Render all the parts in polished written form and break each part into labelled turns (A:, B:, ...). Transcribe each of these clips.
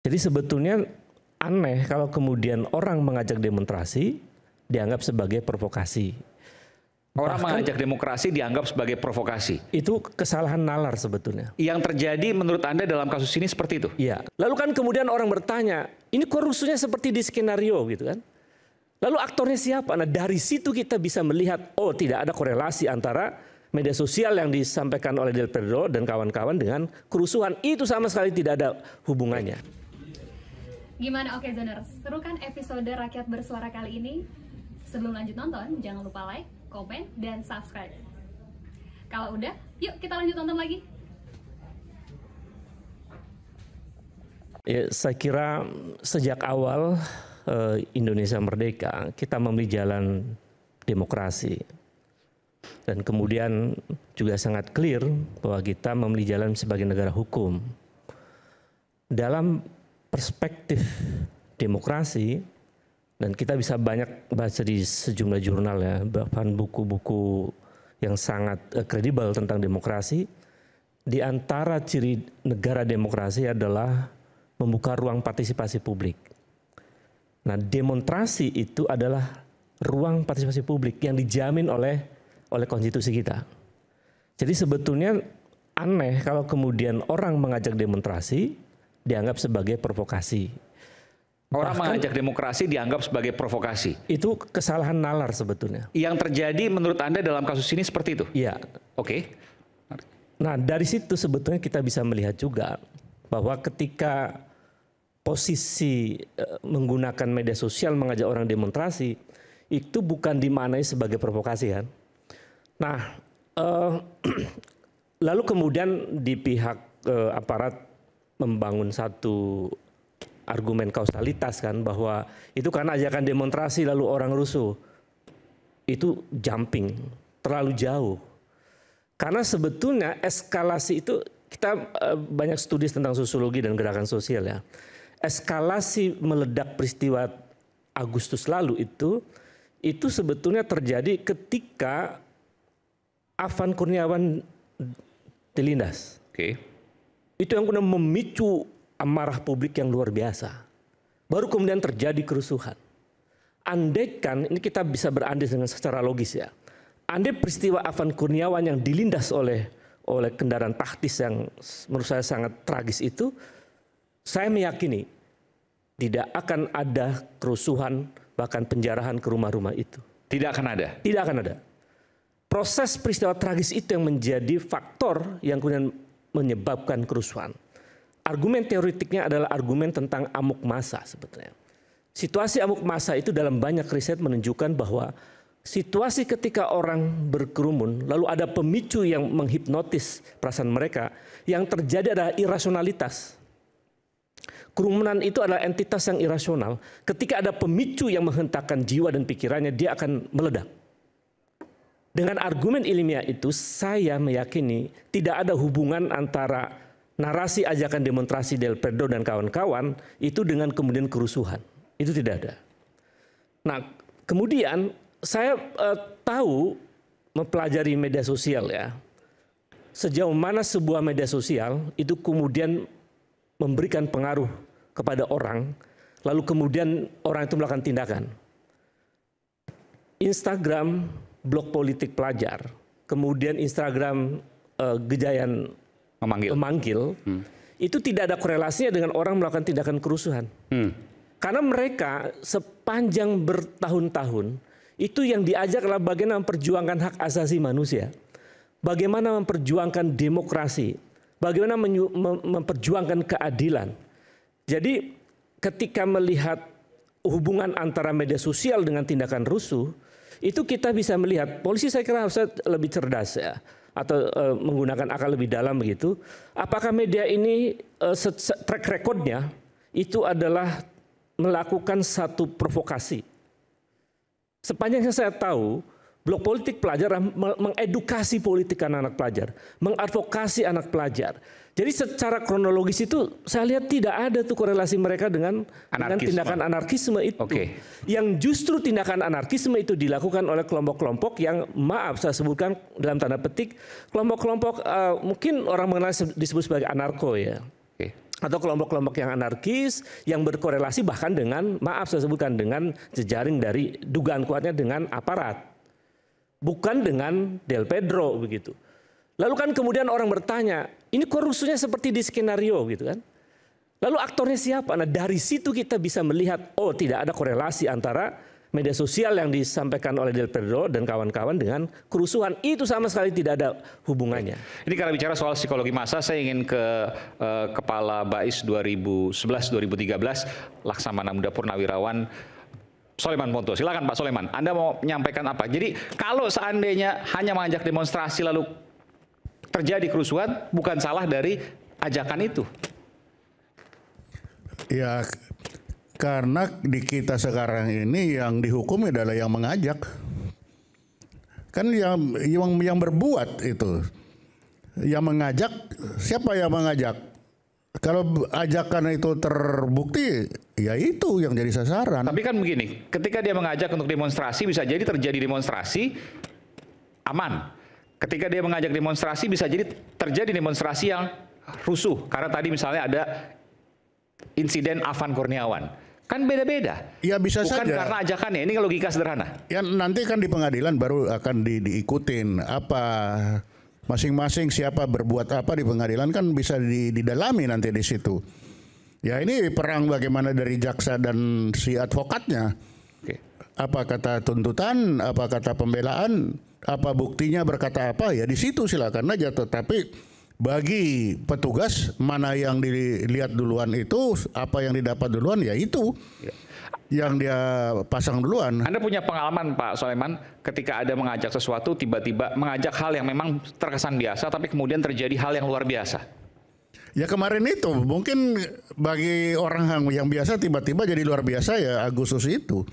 A: Jadi sebetulnya aneh kalau kemudian orang mengajak demonstrasi dianggap sebagai provokasi.
B: Orang mengajak demokrasi dianggap sebagai provokasi.
A: Itu kesalahan nalar sebetulnya.
B: Yang terjadi menurut Anda dalam kasus ini seperti itu?
A: Iya. Lalu kan kemudian orang bertanya, ini kok rusuhnya seperti di skenario gitu kan? Lalu aktornya siapa? Nah dari situ kita bisa melihat, oh tidak ada korelasi antara media sosial yang disampaikan oleh Del Pedro dan kawan-kawan dengan kerusuhan. Itu sama sekali tidak ada hubungannya.
C: Gimana Oke Zoners? Seru kan episode Rakyat Bersuara kali ini? Sebelum lanjut nonton, jangan lupa like, komen, dan subscribe. Kalau udah, yuk kita lanjut nonton lagi.
A: Ya, saya kira sejak awal Indonesia merdeka, kita memilih jalan demokrasi. Dan kemudian juga sangat clear bahwa kita memilih jalan sebagai negara hukum. Dalam perspektif demokrasi, dan kita bisa banyak baca di sejumlah jurnal ya, bahkan buku-buku yang sangat kredibel tentang demokrasi. Di antara ciri negara demokrasi adalah membuka ruang partisipasi publik. Nah, demonstrasi itu adalah ruang partisipasi publik yang dijamin oleh konstitusi kita. Jadi sebetulnya aneh kalau kemudian orang mengajak demonstrasi dianggap sebagai provokasi.
B: Orang mengajak demokrasi dianggap sebagai provokasi.
A: Itu kesalahan nalar sebetulnya.
B: Yang terjadi menurut Anda dalam kasus ini seperti itu?
A: Iya.
B: Oke.
A: Nah dari situ sebetulnya kita bisa melihat juga bahwa ketika posisi menggunakan media sosial mengajak orang demonstrasi itu bukan dimaknai sebagai provokasi kan. Nah lalu kemudian di pihak aparat membangun satu argumen kausalitas kan, bahwa itu karena ajakan demonstrasi lalu orang rusuh. Itu jumping, terlalu jauh. Karena sebetulnya eskalasi itu, kita banyak studi tentang sosiologi dan gerakan sosial ya. Eskalasi meledak peristiwa Agustus lalu itu sebetulnya terjadi ketika Afan Kurniawan dilindas.
B: Oke.
A: Itu yang kemudian memicu amarah publik yang luar biasa. Baru kemudian terjadi kerusuhan. Andaikan, ini kita bisa berandai dengan secara logis ya. Andai peristiwa Afan Kurniawan yang dilindas oleh kendaraan taktis yang menurut saya sangat tragis itu, saya meyakini tidak akan ada kerusuhan, bahkan penjarahan ke rumah-rumah itu.
B: Tidak akan ada?
A: Tidak akan ada. Proses peristiwa tragis itu yang menjadi faktor yang kemudian menyebabkan kerusuhan. Argumen teoretiknya adalah argumen tentang amuk massa sebetulnya. Situasi amuk massa itu dalam banyak riset menunjukkan bahwa situasi ketika orang berkerumun lalu ada pemicu yang menghipnotis perasaan mereka, yang terjadi adalah irasionalitas. Kerumunan itu adalah entitas yang irasional. Ketika ada pemicu yang menghentakkan jiwa dan pikirannya, dia akan meledak. Dengan argumen ilmiah itu saya meyakini tidak ada hubungan antara narasi ajakan demonstrasi Del Pedro dan kawan-kawan itu dengan kemudian kerusuhan. Itu tidak ada. Nah kemudian saya tahu mempelajari media sosial ya. Sejauh mana sebuah media sosial itu kemudian memberikan pengaruh kepada orang. Lalu kemudian orang itu melakukan tindakan. Instagram, blog politik pelajar. Kemudian Instagram Gejayan memanggil, itu tidak ada korelasinya dengan orang melakukan tindakan kerusuhan. Karena mereka sepanjang bertahun-tahun, itu yang diajak adalah bagaimana memperjuangkan hak asasi manusia. Bagaimana memperjuangkan demokrasi. Bagaimana memperjuangkan keadilan. Jadi ketika melihat hubungan antara media sosial dengan tindakan rusuh, itu kita bisa melihat, polisi saya kira harusnya lebih cerdas ya. Atau menggunakan akal lebih dalam begitu. Apakah media ini track recordnya itu adalah melakukan satu provokasi. Sepanjang yang saya tahu, blog politik pelajar mengedukasi politik anak-anak pelajar, mengadvokasi anak pelajar. Jadi secara kronologis itu saya lihat tidak ada tuh korelasi mereka dengan tindakan anarkisme itu. Yang justru tindakan anarkisme itu dilakukan oleh kelompok-kelompok yang maaf saya sebutkan dalam tanda petik kelompok-kelompok mungkin orang mengenal disebut sebagai anarko ya. atau kelompok-kelompok yang anarkis yang berkorelasi bahkan dengan, maaf saya sebutkan, dengan jejaring dari dugaan kuatnya dengan aparat. Bukan dengan Del Pedro begitu. Lalu kan kemudian orang bertanya, ini kok rusuhnya seperti di skenario gitu kan. Lalu aktornya siapa? Nah dari situ kita bisa melihat, oh tidak ada korelasi antara media sosial yang disampaikan oleh Del Pedro dan kawan-kawan dengan kerusuhan. Itu sama sekali tidak ada hubungannya.
B: Ini karena bicara soal psikologi massa, saya ingin ke Kepala BAIS 2011-2013, Laksamana Muda Purnawirawan, Soleman Ponto. Silakan Pak Soleman, Anda mau menyampaikan apa? Jadi kalau seandainya hanya mengajak demonstrasi lalu terjadi kerusuhan, bukan salah dari ajakan itu.
D: Ya, karena di kita sekarang ini yang dihukum adalah yang mengajak. Kan yang berbuat itu. Yang mengajak, siapa yang mengajak? Kalau ajakan itu terbukti, ya itu yang jadi sasaran.
B: Tapi kan begini, ketika dia mengajak untuk demonstrasi, bisa jadi terjadi demonstrasi aman. Ketika dia mengajak demonstrasi, bisa jadi terjadi demonstrasi yang rusuh. Karena tadi misalnya ada insiden Afan Kurniawan. Kan beda-beda.
D: Ya bisa
B: bukan
D: saja.
B: Bukan karena ajakannya, ini logika sederhana.
D: Ya nanti kan di pengadilan baru akan diikutin apa masing-masing siapa berbuat apa di pengadilan kan bisa didalami nanti di situ. Ya ini perang bagaimana dari jaksa dan si advokatnya.
B: Oke.
D: Apa kata tuntutan, apa kata pembelaan, apa buktinya berkata apa ya di situ silakan aja. Tetapi bagi petugas mana yang dilihat duluan itu, apa yang didapat duluan ya itu yang dia pasang duluan.
B: Anda punya pengalaman Pak Soleman ketika ada mengajak sesuatu tiba-tiba mengajak hal yang memang terkesan biasa tapi kemudian terjadi hal yang luar biasa.
D: Ya kemarin itu mungkin bagi orang yang biasa tiba-tiba jadi luar biasa ya Agustus itu.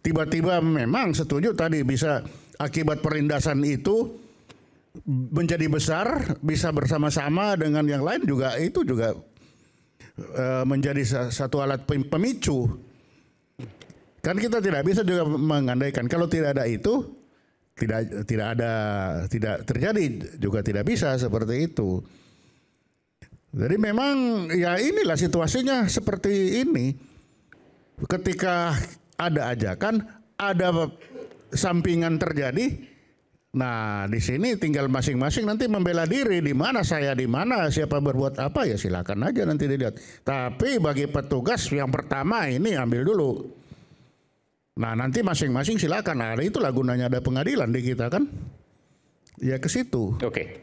D: Tiba-tiba memang setuju tadi bisa akibat perindasan itu menjadi besar, bisa bersama-sama dengan yang lain juga itu juga menjadi satu alat pemicu. Kan kita tidak bisa juga mengandaikan kalau tidak ada itu tidak terjadi juga tidak bisa seperti itu. Jadi memang ya inilah situasinya seperti ini. Ketika ada ajakan, ada sampingan terjadi. Nah, di sini tinggal masing-masing nanti membela diri di mana saya di mana siapa berbuat apa ya silakan aja nanti dilihat. Tapi bagi petugas yang pertama ini ambil dulu. Nah, nanti masing-masing silakan. Nah, itulah gunanya ada pengadilan di kita kan. Ya ke situ.
B: Oke.